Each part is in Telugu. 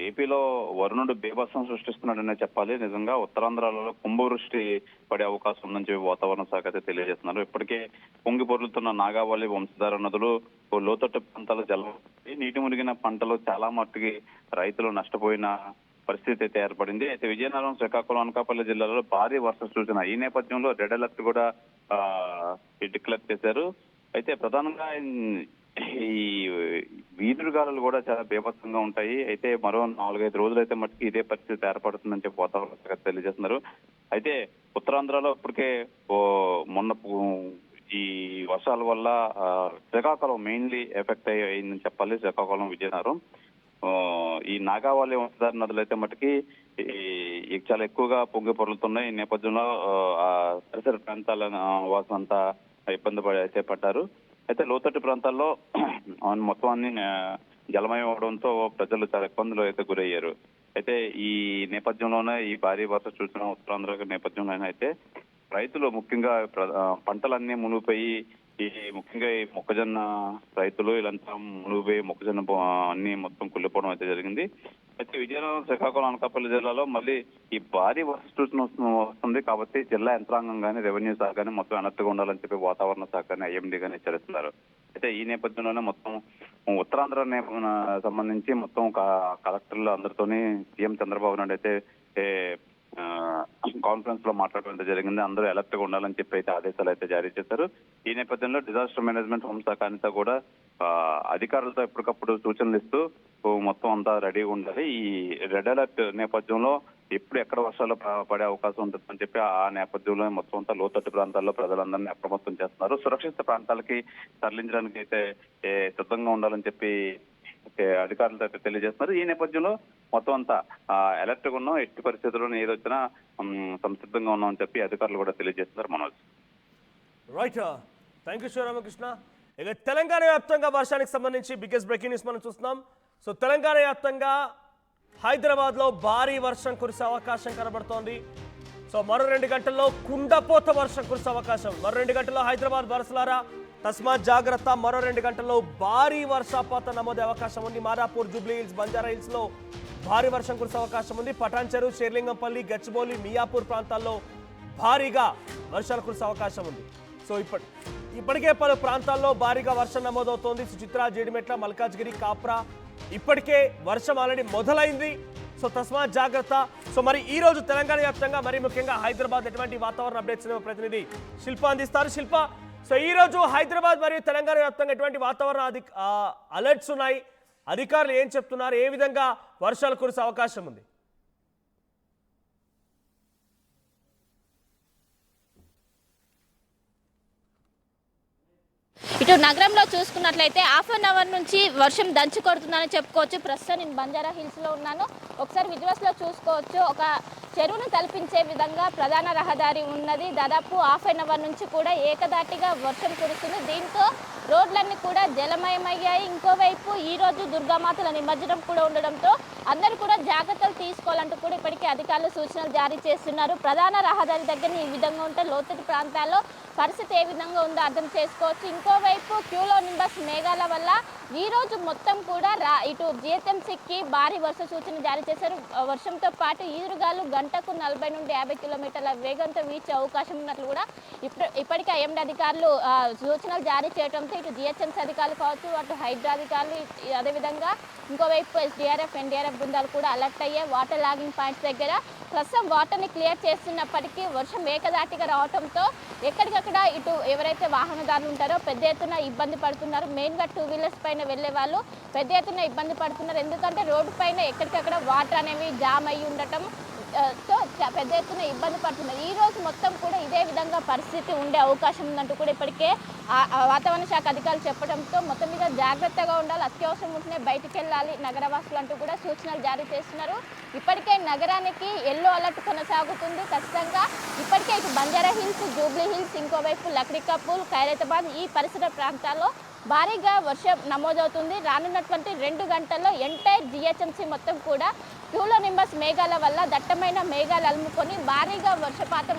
ఏపీలో వరుణుడు బీభత్సం సృష్టిస్తున్నాడనే చెప్పాలి. నిజంగా ఉత్తరాంధ్రలో కుంభవృష్టి పడే అవకాశం ఉందని చెప్పి వాతావరణ శాఖ అయితే తెలియజేస్తున్నారు. ఇప్పటికే పొంగి పొర్లుతున్న నాగావళి, వంశధార నదులు లోతట్టు ప్రాంతాల జలం నీటి మునిగిన పంటలు చాలా మట్టుకి రైతులు నష్టపోయిన పరిస్థితి అయితే ఏర్పడింది. అయితే విజయనగరం, శ్రీకాకుళం, అనకాపల్లి జిల్లాలో భారీ వర్ష సూచన. ఈ నేపథ్యంలో రెడ్ అలర్ట్ కూడా డిక్లేర్ చేశారు. అయితే ప్రధానంగా ఈ వీధురుగాలు కూడా చాలా బీభత్సంగా ఉంటాయి. అయితే మరో 4-5 రోజులు అయితే మట్టుకు ఇదే పరిస్థితి ఏర్పడుతుందని చెప్పి వాతావరణ శాఖ తెలియజేస్తున్నారు. అయితే ఉత్తరాంధ్రలో ఇప్పటికే మొన్న ఈ వర్షాల వల్ల శ్రీకాకుళం మెయిన్లీ ఎఫెక్ట్ అయిందని చెప్పాలి. శ్రీకాకుళం, విజయనగరం, ఈ నాగావళి, వంశధార నదులు అయితే మటుకి చాలా ఎక్కువగా పొంగి పొర్లుతున్నాయి. ఈ నేపథ్యంలో పరిసర ప్రాంతాల వాసులంతా ఇబ్బంది పడ్డారు. అయితే లోతట్టు ప్రాంతాల్లో మొత్తం అన్ని జలమయం అవడంతో ప్రజలు చాలా ఇబ్బందులు అయితే గురయ్యారు. అయితే ఈ నేపథ్యంలోనే ఈ భారీ వర్ష సూచన ఉత్తరాంధ్ర నేపథ్యంలోనే అయితే రైతులు ముఖ్యంగా పంటలన్నీ మునిగిపోయి ముఖ్యంగా ఈ మొక్కజొన్న రైతులు ఇలాంతా మునిగిపోయి మొక్కజొన్న అన్ని మొత్తం కుళ్ళిపోవడం అయితే జరిగింది. అయితే విజయనగరం, శ్రీకాకుళం, అనకాపల్లి జిల్లాలో మళ్ళీ ఈ భారీ వర్ష సూచన వస్తుంది కాబట్టి జిల్లా యంత్రాంగం కానీ, రెవెన్యూ శాఖ కానీ మొత్తం అలర్ట్గా ఉండాలని చెప్పి వాతావరణ శాఖ కానీ, ఐఎండీ కానీ హెచ్చరిస్తున్నారు. అయితే ఈ నేపథ్యంలోనే మొత్తం ఉత్తరాంధ్ర సంబంధించి మొత్తం కలెక్టర్లు అందరితోని సీఎం చంద్రబాబు నాయుడు అయితే కాన్ఫరెన్స్ లో మాట్లాడడం జరిగింది. అందరూ అలర్ట్ గా ఉండాలని చెప్పి అయితే ఆదేశాలు అయితే జారీ చేశారు. ఈ నేపథ్యంలో డిజాస్టర్ మేనేజ్మెంట్ హోంశాఖ అంతా కూడా అధికారులతో ఎప్పటికప్పుడు సూచనలు ఇస్తూ మొత్తం అంతా రెడీగా ఉండాలి. ఈ రెడ్ అలర్ట్ నేపథ్యంలో ఎప్పుడు ఎక్కడ వర్షాలు పడే అవకాశం ఉంటుందని చెప్పి ఆ నేపథ్యంలో మొత్తం అంతా లోతట్టు ప్రాంతాల్లో ప్రజలందరినీ అప్రమత్తం చేస్తున్నారు. సురక్షిత ప్రాంతాలకి తరలించడానికి అయితే సిద్ధంగా ఉండాలని చెప్పి అధికారులతో అయితే తెలియజేస్తున్నారు. ఈ నేపథ్యంలో మొత్తం అంతా అలర్ట్ గా ఉన్నాం, ఎట్టి పరిస్థితుల్లో ఏదొచ్చినా సంసిద్ధంగా ఉన్నామని చెప్పి అధికారులు కూడా తెలియజేస్తున్నారు. Manoj, right, thank you Sivaramakrishna. ఇక తెలంగాణ వ్యాప్తంగా వర్షానికి సంబంధించి బిగ్గెస్ట్ బ్రేకింగ్ న్యూస్ మనం చూస్తున్నాం. సో తెలంగాణ వ్యాప్తంగా హైదరాబాద్లో భారీ వర్షం కురిసే అవకాశం కనబడుతోంది. సో మరో 2 గంటల్లో కుండపోత వర్షం కురిసే అవకాశం. మరో 2 గంటల్లో హైదరాబాద్ వరసలారా తస్మాత్ జాగ్రత్త. మరో 2 గంటల్లో భారీ వర్షపాతం నమోదే అవకాశం ఉంది. Madhapur, Jubilee hills, Banjara hills లో భారీ వర్షం కురిసే అవకాశం ఉంది. పటాన్చెరు, షేర్లింగంపల్లి, గచ్చిబౌలి, మియాపూర్ ప్రాంతాల్లో భారీగా వర్షాలు కురిసే అవకాశం ఉంది. సో ఇప్పటికే పలు ప్రాంతాల్లో భారీగా వర్షం నమోదవుతోంది. సుచిత్ర, జీడిమెట్ల, మల్కాజ్గిరి, కాప్రా ఇప్పటికే వర్షం ఆల్రెడీ మొదలైంది. సో తస్మాత్ జాగ్రత్త. సో మరి ఈ రోజు తెలంగాణ వ్యాప్తంగా మరి ముఖ్యంగా హైదరాబాద్ ఎటువంటి వాతావరణ అప్డేట్స్ ప్రతినిధి శిల్ప అందిస్తారు. శిల్ప, సో ఈ రోజు హైదరాబాద్ మరియు తెలంగాణ వ్యాప్తంగా ఎటువంటి వాతావరణ అలర్ట్స్ ఉన్నాయి, అధికారులు ఏం చెప్తున్నారు, ఏ విధంగా వర్షాలు కురిసే అవకాశం ఉంది? ఇటు నగరంలో చూసుకున్నట్లయితే హాఫ్ అన్ అవర్ నుంచి వర్షం దంచి కొడుతుందని చెప్పుకోవచ్చు. ప్రస్తుతం నేను బంజారా హిల్స్లో ఉన్నాను. ఒకసారి విజువల్స్లో చూసుకోవచ్చు, ఒక చెరువును తలపించే విధంగా ప్రధాన రహదారి ఉన్నది. దాదాపు హాఫ్ అన్ అవర్ నుంచి కూడా ఏకదాటిగా వర్షం కురుస్తుంది. దీంతో రోడ్లన్నీ కూడా జలమయమయ్యాయి. ఇంకోవైపు ఈరోజు దుర్గామాతల నిమజ్జనం కూడా ఉండడంతో అందరూ కూడా జాగ్రత్తలు తీసుకోవాలంటూ కూడా ఇప్పటికే అధికారులు సూచనలు జారీ చేస్తున్నారు. ప్రధాన రహదారి దగ్గర ఈ విధంగా ఉంటే లోతట్టు ప్రాంతాల్లో పరిస్థితి ఏ విధంగా ఉందో అర్థం చేసుకోవచ్చు. ఇంకోవైపు క్యూలో నింబస్ మేఘాల వల్ల ఈరోజు మొత్తం కూడా ఇటు జిహెచ్ఎంసీకి భారీ వర్ష సూచన జారీ చేశారు. వర్షంతో పాటు ఈదురుగాలు గంటకు 40 నుండి 50 కిలోమీటర్ల వేగంతో వీచే అవకాశం ఉన్నట్లు కూడా ఇప్పటికే ఐఎండీ అధికారులు సూచనలు జారీ చేయడంతో ఇటు జిహెచ్ఎంసీ అధికారులు కావచ్చు, అటు హైడ్రా అధికారులు, అదేవిధంగా ఇంకోవైపు ఎస్డీఆర్ఎఫ్, ఎన్డీఆర్ఎఫ్ బృందాలు కూడా అలర్ట్ అయ్యాయి. వాటర్ లాగింగ్ పాయింట్స్ దగ్గర ప్రస్తుతం వాటర్ని క్లియర్ చేస్తున్నప్పటికీ వర్షం ఏకదాటిగా రావడంతో ఎక్కడికక్కడ ఇటు ఎవరైతే వాహనదారులు ఉంటారో పెద్ద ఎత్తున ఇబ్బంది పడుతున్నారు. మెయిన్గా 2 వీలర్స్ పైన వెళ్లే వాళ్ళు పెద్ద ఎత్తున ఇబ్బంది పడుతున్నారు. ఎందుకంటే రోడ్డు పైన ఎక్కడికక్కడ వాటర్ అనేవి జామ్ అయ్యి ఉండటం తో పెద్ద ఎత్తున ఇబ్బంది పడుతున్నారు. ఈ రోజు మొత్తం కూడా ఇదే విధంగా పరిస్థితి ఉండే అవకాశం ఉందంటూ కూడా ఇప్పటికే వాతావరణ శాఖ అధికారులు చెప్పడంతో మొత్తం మీద జాగ్రత్తగా ఉండాలి, అత్యవసరం ఉంటేనే బయటికి వెళ్ళాలి నగరవాసులు అంటూ కూడా సూచనలు జారీ చేస్తున్నారు. ఇప్పటికే నగరానికి ఎల్లో అలర్ట్ కొనసాగుతుంది. ఖచ్చితంగా ఇప్పటికే ఇటు బంజారా హిల్స్, జూబ్లీ హిల్స్, ఇంకోవైపు లక్డికాపూల్, ఖైరతాబాద్ ఈ పరిసర ప్రాంతాల్లో భారీగా వర్షం నమోదవుతుంది. రానున్నటువంటి 2 గంటల్లో ఎంటైర్ జిహెచ్ఎంసీ మొత్తం కూడా క్యూలో నింబస్ మేఘాల వల్ల దట్టమైన మేఘాలు అలుముకొని భారీగా వర్షపాతం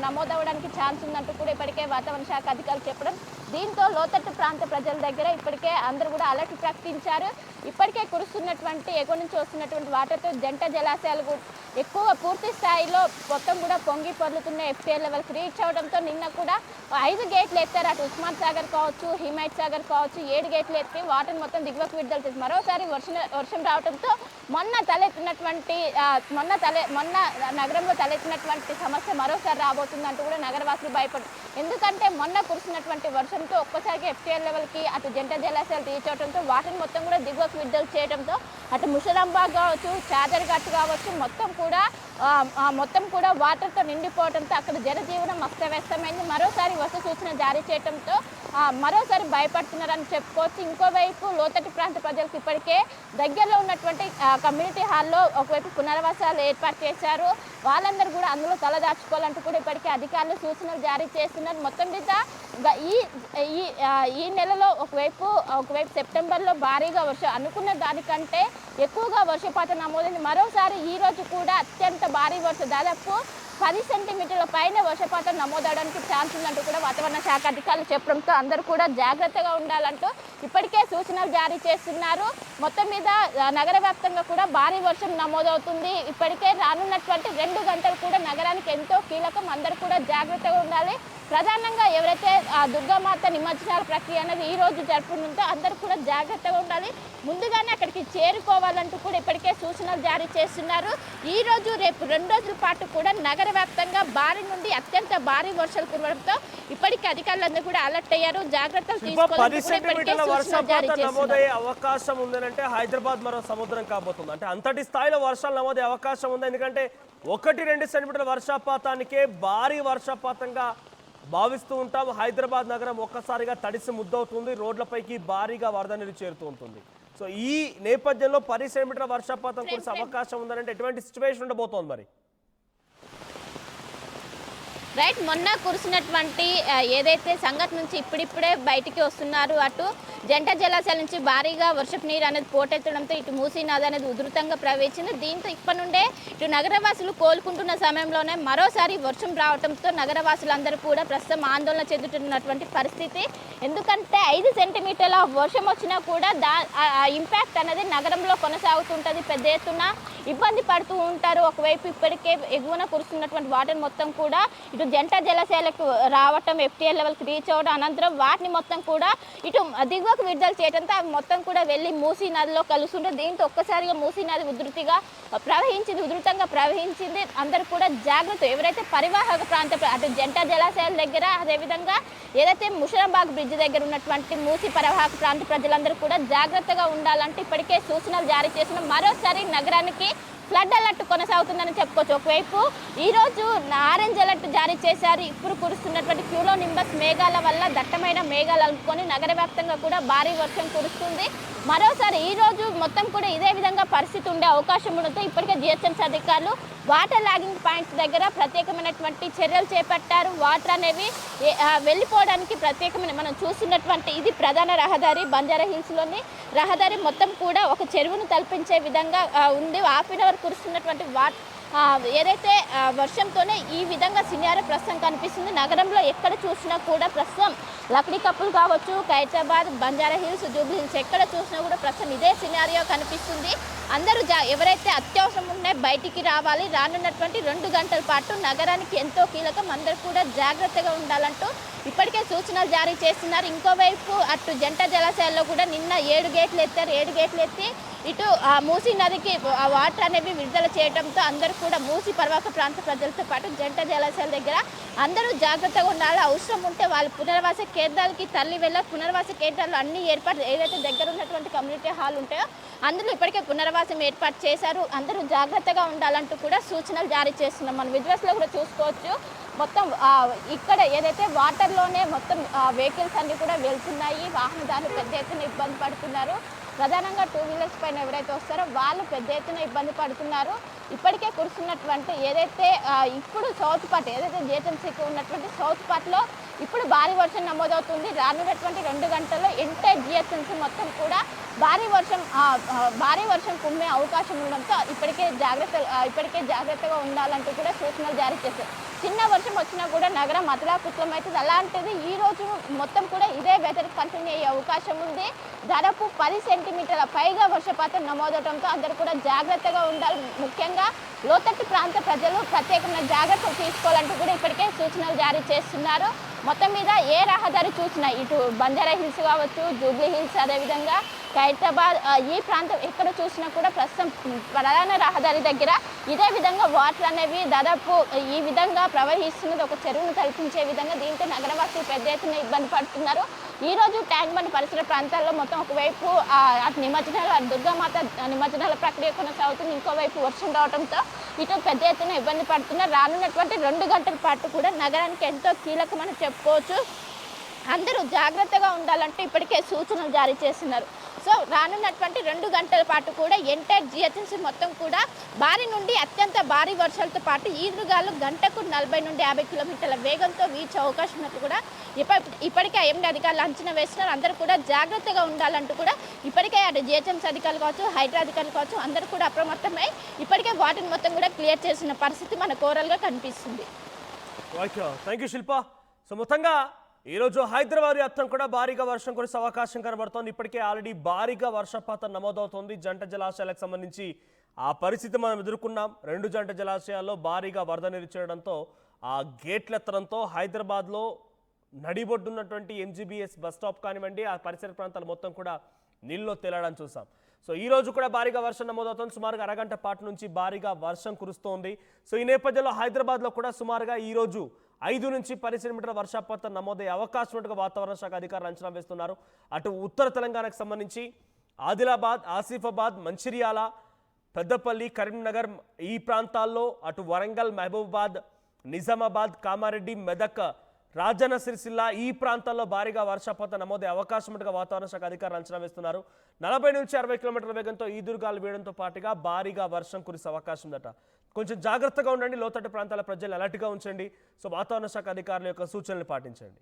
నమోదవడానికి ఛాన్స్ ఉందంటూ కూడా ఇప్పటికే వాతావరణ శాఖ అధికారులు చెప్పడం దీంతో లోతట్టు ప్రాంత ప్రజల దగ్గర ఇప్పటికే అందరూ కూడా అలర్ట్ ప్రకటించారు. ఇప్పటికే కురుస్తున్నటువంటి ఎగువ నుంచి వస్తున్నటువంటి వాటర్తో జంట జలాశయాలు కూడా ఎక్కువగా పూర్తి స్థాయిలో మొత్తం కూడా పొంగి పొర్లుతున్న ఎఫ్టీఎల్ లెవెల్కి రీచ్ అవడంతో నిన్న కూడా 5 గేట్లు ఎత్తారు. అటు ఉస్మాన్ సాగర్ కావచ్చు, హిమాయత్ సాగర్ కావచ్చు, 7 గేట్లు ఎత్తి వాటర్ మొత్తం దిగువకు విడుదల చేసి మరోసారి వర్షం రావడంతో మొన్న నగరంలో తలెత్తినటువంటి సమస్య మరోసారి రాబోతుందంటూ కూడా నగరవాసులు భయపడ్డారు. ఎందుకంటే మొన్న కురిసినటువంటి వర్షంతో ఒక్కసారిగా ఎఫ్టీఎల్ లెవెల్కి అటు జంట జలాశయాలు రీచ్ అవడంతో వాటర్ మొత్తం కూడా దిగువకు విడుదల చేయడంతో అటు ముషరాంబాగ్ కావచ్చు, చాదర్ఘాట్ కావచ్చు మొత్తం కూడా వాటర్తో నిండిపోవడంతో అక్కడ జనజీవనం అస్తవ్యస్తమైంది. మరోసారి వర్ష సూచన జారీ చేయడంతో మరోసారి భయపడుతున్నారని చెప్పుకోవచ్చు. ఇంకోవైపు లోతట్టు ప్రాంత ప్రజలకు ఇప్పటికే దగ్గరలో ఉన్నటువంటి కమ్యూనిటీ హాల్లో ఒకవైపు పునరావాసాలు ఏర్పాటు చేశారు. వాళ్ళందరూ కూడా అందులో తలదాచుకోవాలంటూ కూడా ఇప్పటికే అధికారులు సూచనలు జారీ చేస్తున్నారు. మొత్తం మీద ఈ నెలలో ఒకవైపు సెప్టెంబర్లో భారీగా వర్షం అనుకున్న దానికంటే ఎక్కువగా వర్షపాతం నమోదైంది. మరోసారి ఈ రోజు కూడా అత్యంత భారీ వర్షం దాదాపు 10 సెంటీమీటర్ల పైన వర్షపాతం నమోదవడానికి ఛాన్స్ ఉందంటూ కూడా వాతావరణ శాఖ అధికారులు చెప్పడంతో అందరూ కూడా జాగ్రత్తగా ఉండాలంటూ ఇప్పటికే సూచనలు జారీ చేస్తున్నారు. మొత్తం మీద నగర వ్యాప్తంగా కూడా భారీ వర్షం నమోదవుతుంది. ఇప్పటికే రానున్నటువంటి 2 గంటలు కూడా నగరానికి ఎంతో కీలకం. అందరూ కూడా జాగ్రత్తగా ఉండాలి. ప్రధానంగా ఎవరైతే దుర్గామాత నిమజ్జనాల ప్రక్రియ అనేది ఈ రోజు జరుపుకుంటుందో అందరూ కూడా జాగ్రత్తగా ఉండాలి. ముందుగానే అక్కడికి చేరుకోవాలంటూ కూడా ఇప్పటికే సూచనలు జారీ చేస్తున్నారు. ఈ రోజు రేపు 2 రోజుల పాటు కూడా నగర వ్యాప్తంగా భారీ నుండి అత్యంత భారీ వర్షాలు కురవడంతో ఇప్పటికే అధికారులందరూ కూడా అలర్ట్ అయ్యారు. జాగ్రత్తలు నమోదయ్యే అవకాశం ఉందనంటే హైదరాబాద్ మరో సముద్రం కాబోతుంది. అంటే అంతటి స్థాయిలో వర్షాలు నమోదయ్యే అవకాశం ఉంది. ఎందుకంటే 1-2 సెంటీమీటర్ల వర్షపాతానికే భారీ వర్షపాతంగా భావిస్తూ ఉంటాం. హైదరాబాద్ నగరం ఒక్కసారిగా తడిసి ముద్దవుతుంది. రోడ్లపైకి భారీగా వరద నీరు చేరుతూ ఉంటుంది. సో ఈ నేపథ్యంలో 10 సెంటీమీటర్ల వర్షపాతం కురిసే అవకాశం ఉందంటే ఎటువంటి సిచ్యువేషన్ ఉండబోతోంది మరి? రైట్, మొన్న కురిసినటువంటి ఏదైతే సంగతి నుంచి ఇప్పుడిప్పుడే బయటికి వస్తున్నారు. అటు జంట జలాశయాల నుంచి భారీగా వర్షపు నీరు అనేది పోటెత్తడంతో ఇటు మూసీ నది అనేది ఉధృతంగా ప్రవహించింది. దీంతో ఇప్పటి నుండే ఇటు నగరవాసులు కోలుకుంటున్న సమయంలోనే మరోసారి వర్షం రావడంతో నగరవాసులందరూ కూడా ప్రస్తుతం ఆందోళన చెందుతున్నటువంటి పరిస్థితి. ఎందుకంటే 5 సెంటీమీటర్ల వర్షం వచ్చినా కూడా ఇంపాక్ట్ అనేది నగరంలో కొనసాగుతుంటుంది. పెద్ద ఎత్తున ఇబ్బంది పడుతూ ఉంటారు. ఒకవైపు ఇప్పటికే ఎగువన కురుస్తున్నటువంటి వాటర్ మొత్తం కూడా ఇటు జంట జలాశయాలకు రావటం, ఎఫ్టీఎల్ లెవెల్కి రీచ్ అవ్వడం, అనంతరం వాటిని మొత్తం కూడా ఇటు దిగువకు విడుదల చేయడంతో అవి మొత్తం కూడా వెళ్ళి మూసీ నదిలో కలుస్తుంటే దీంతో ఒక్కసారిగా మూసీ నది ఉధృతంగా ప్రవహించింది. అందరూ కూడా జాగ్రత్త. ఎవరైతే పరివాహక ప్రాంత అటు జంట జలాశయాల దగ్గర, అదేవిధంగా ఏదైతే ముషరాబాగ్ బ్రిడ్జ్ దగ్గర ఉన్నటువంటి మూసీ పరివాహక ప్రాంత ప్రజలందరూ కూడా జాగ్రత్తగా ఉండాలంటే ఇప్పటికే సూచనలు జారీ చేసిన మరోసారి నగరానికి ఫ్లడ్ అలర్ట్ కొనసాగుతుందని చెప్పుకోవచ్చు. ఒకవైపు ఈరోజు ఆరెంజ్ అలర్ట్ జారీ చేశారు. ఇప్పుడు కురుస్తున్నటువంటి క్యూలో నింబస్ మేఘాల వల్ల దట్టమైన మేఘాలు అలుపుకొని నగర వ్యాప్తంగా కూడా భారీ వర్షం కురుస్తుంది. మరోసారి ఈ రోజు మొత్తం కూడా ఇదే విధంగా పరిస్థితి ఉండే అవకాశం ఉండడంతో ఇప్పటికే జిహెచ్ఎంసీ అధికారులు వాటర్ లాగింగ్ పాయింట్స్ దగ్గర ప్రత్యేకమైనటువంటి చర్యలు చేపట్టారు. వాటర్ అనేవి వెళ్ళిపోవడానికి ప్రత్యేకమైన మనం చూస్తున్నటువంటి ఇది ప్రధాన రహదారి, బంజారా హిల్స్లోని రహదారి మొత్తం కూడా ఒక చెరువును తలపించే విధంగా ఉంది. హాఫ్ అన్ అవర్ కురుస్తున్నటువంటి ఏదైతే వర్షంతోనే ఈ విధంగా సినారియో ప్రస్తుతం కనిపిస్తుంది. నగరంలో ఎక్కడ చూసినా కూడా ప్రస్తుతం లక్డీ కప్పులు కావచ్చు, Khairatabad, Banjara hills, Jubilee hills ఎక్కడ చూసినా కూడా ప్రస్తుతం ఇదే సినారియో కనిపిస్తుంది. అందరూ ఎవరైతే అత్యవసరం ఉండే బయటికి రావాలి. రానున్నటువంటి 2 గంటల పాటు నగరానికి ఎంతో కీలకం. అందరూ కూడా జాగ్రత్తగా ఉండాలంటూ ఇప్పటికే సూచనలు జారీ చేస్తున్నారు. ఇంకోవైపు అటు జంట జలాశయాల్లో కూడా నిన్న 7 గేట్లు ఎత్తారు. 7 గేట్లు ఎత్తి ఇటు మూసీ నదికి వాటర్ అనేవి విడుదల చేయడంతో అందరూ కూడా మూసీ పరివాహక ప్రాంత ప్రజలతో పాటు జంట జలాశయాల దగ్గర అందరూ జాగ్రత్తగా ఉండాలి. అవసరం ఉంటే వాళ్ళు పునర్వాస కేంద్రాలకి తరలి వెళ్ళారు. పునర్వాస కేంద్రాలు అన్ని ఏర్పాటు ఏదైతే దగ్గర ఉన్నటువంటి కమ్యూనిటీ హాల్ ఉంటాయో అందులో ఇప్పటికే పునర్వాసం ఏర్పాటు చేశారు. అందరూ జాగ్రత్తగా ఉండాలంటూ కూడా సూచనలు జారీ చేస్తున్నాం. మనం విజువల్స్లో కూడా చూసుకోవచ్చు. మొత్తం ఇక్కడ ఏదైతే వాటర్లోనే మొత్తం వెహికల్స్ అన్నీ కూడా వెళ్తున్నాయి. వాహనదారులు పెద్ద ఎత్తున ఇబ్బంది పడుతున్నారు. ప్రధానంగా 2 వీలర్స్ పైన ఎవరైతే వస్తారో వాళ్ళు పెద్ద ఎత్తున ఇబ్బంది పడుతున్నారు. ఇప్పటికే కురుస్తున్నటువంటి ఏదైతే ఇప్పుడు సౌత్ పార్ట్ ఏదైతే జిహెచ్ఎంసీకి ఉన్నటువంటి సౌత్ పార్ట్లో ఇప్పుడు భారీ వర్షం నమోదవుతుంది. రానున్నటువంటి 2 గంటల్లో ఎంటైర్ జిహెచ్ఎంసీ మొత్తం కూడా భారీ వర్షం కుమ్మే అవకాశం ఉండడంతో ఇప్పటికే జాగ్రత్తగా ఉండాలంటూ కూడా సూచనలు జారీ చేశారు. చిన్న వర్షం వచ్చినా కూడా నగరం అతలాకుతలం అవుతుంది. అలాంటిది ఈ రోజు మొత్తం కూడా ఇదే వెదర్ కంటిన్యూ అయ్యే అవకాశం ఉంది. దాదాపు 10 సెంటీమీటర్ల పైగా వర్షపాతం నమోదవడంతో అందరూ కూడా జాగ్రత్తగా ఉండాలి. ముఖ్యంగా లోతట్టు ప్రాంత ప్రజలు ప్రత్యేకమైన జాగ్రత్తలు తీసుకోవాలంటూ కూడా ఇప్పటికే సూచనలు జారీ చేస్తున్నారు. మొత్తం మీద ఏ రహదారి చూసినా ఇటు బంజారా హిల్స్ కావచ్చు, జూబ్లీ హిల్స్, అదేవిధంగా ఖైరతాబాద్ ఈ ప్రాంతం ఎక్కడ చూసినా కూడా ప్రస్తుతం ప్రధాన రహదారి దగ్గర ఇదే విధంగా వాటర్ అనేవి దాదాపు ఈ విధంగా ప్రవహిస్తున్నది, ఒక చెరువును తలపించే విధంగా. దీంతో నగరవాసులు పెద్ద ఎత్తున ఇబ్బంది పడుతున్నారు. ఈ రోజు ట్యాంక్ బండ్ పరిసర ప్రాంతాల్లో మొత్తం ఒకవైపు అటు నిమజ్జనాల దుర్గామాత నిమజ్జనాల ప్రక్రియ కొనసాగుతుంది, ఇంకోవైపు వర్షం రావడంతో ఇటు పెద్ద ఎత్తున ఇబ్బంది పడుతున్నారు. రానున్నటువంటి 2 గంటల పాటు కూడా నగరానికి ఎంతో కీలకమని చెప్పుకోవచ్చు. అందరూ జాగ్రత్తగా ఉండాలంటే ఇప్పటికే సూచనలు జారీ చేస్తున్నారు. సో రానున్నటువంటి 2 గంటల పాటు కూడా ఎంటైర్ జిహెచ్ఎంసీ మొత్తం కూడా భారీ నుండి అత్యంత భారీ వర్షాలతో పాటు ఈదురుగాలు గంటకు 40 నుండి 50 కిలోమీటర్ల వేగంతో వీచే అవకాశం ఉన్నట్టు కూడా ఇప్పటికే ఐఎండీ అధికారులు అంచనా వేస్తున్నారు. అందరూ కూడా జాగ్రత్తగా ఉండాలంటూ కూడా ఇప్పటికే అటు జిహెచ్ఎంసీ అధికారులు కావచ్చు, హైడ్రా అధికారులు కావచ్చు, అందరూ కూడా అప్రమత్తమై ఇప్పటికే వాటిని మొత్తం కూడా క్లియర్ చేసిన పరిస్థితి మనకు ఓవరాల్గా కనిపిస్తుంది. Thank you Shilpa. సో మొత్తంగా ఈరోజు హైదరాబాద్ వ్యాప్తం కూడా భారీగా వర్షం కురిసే అవకాశం కనబడుతోంది. ఇప్పటికే ఆల్రెడీ భారీగా వర్షపాతం నమోదవుతోంది. జంట జలాశయాలకు సంబంధించి ఆ పరిస్థితి మనం ఎదుర్కొన్నాం. 2 జంట జలాశయాల్లో భారీగా వరద నీరు చేరడంతో ఆ గేట్లు ఎత్తడంతో హైదరాబాద్లో నడిబొడ్డున్నటువంటి ఎంజీబీఎస్ బస్ స్టాప్ కానివ్వండి, ఆ పరిసర ప్రాంతాలు మొత్తం కూడా నీళ్ళలో తేలడం చూసాం. సో ఈ రోజు కూడా భారీగా వర్షం నమోదవుతుంది. సుమారుగా అరగంట పాటు నుంచి భారీగా వర్షం కురుస్తోంది. సో ఈ నేపథ్యంలో హైదరాబాద్లో కూడా సుమారుగా ఈరోజు 5 నుంచి 10 సెంటీమీటర్ల వర్షపాతం నమోదయ్యే అవకాశం ఉన్నట్టుగా వాతావరణ శాఖ అధికారులు అంచనా వేస్తున్నారు. అటు ఉత్తర తెలంగాణకు సంబంధించి ఆదిలాబాద్, ఆసిఫాబాద్, మంచిర్యాల, పెద్దపల్లి, కరీంనగర్ ఈ ప్రాంతాల్లో, అటు వరంగల్, మహబూబాబాద్, నిజామాబాద్, కామారెడ్డి, మెదక్, రాజన్న సిరిసిల్ల ఈ ప్రాంతాల్లో భారీగా వర్షపాతం నమోదయ్యే అవకాశం ఉన్నట్టుగా వాతావరణ శాఖ అధికారులు అంచనా వేస్తున్నారు. 40 నుంచి 60 కిలోమీటర్ల వేగంతో ఈదురుగాలు వేయడంతో పాటుగా భారీగా వర్షం కురిసే అవకాశం ఉందట. కొంచెం జాగ్రత్తగా ఉండండి. లోతట్టు ప్రాంతాల ప్రజలు అలర్ట్గా ఉంచండి. సో వాతావరణ శాఖ అధికారుల యొక్క సూచనలు పాటించండి.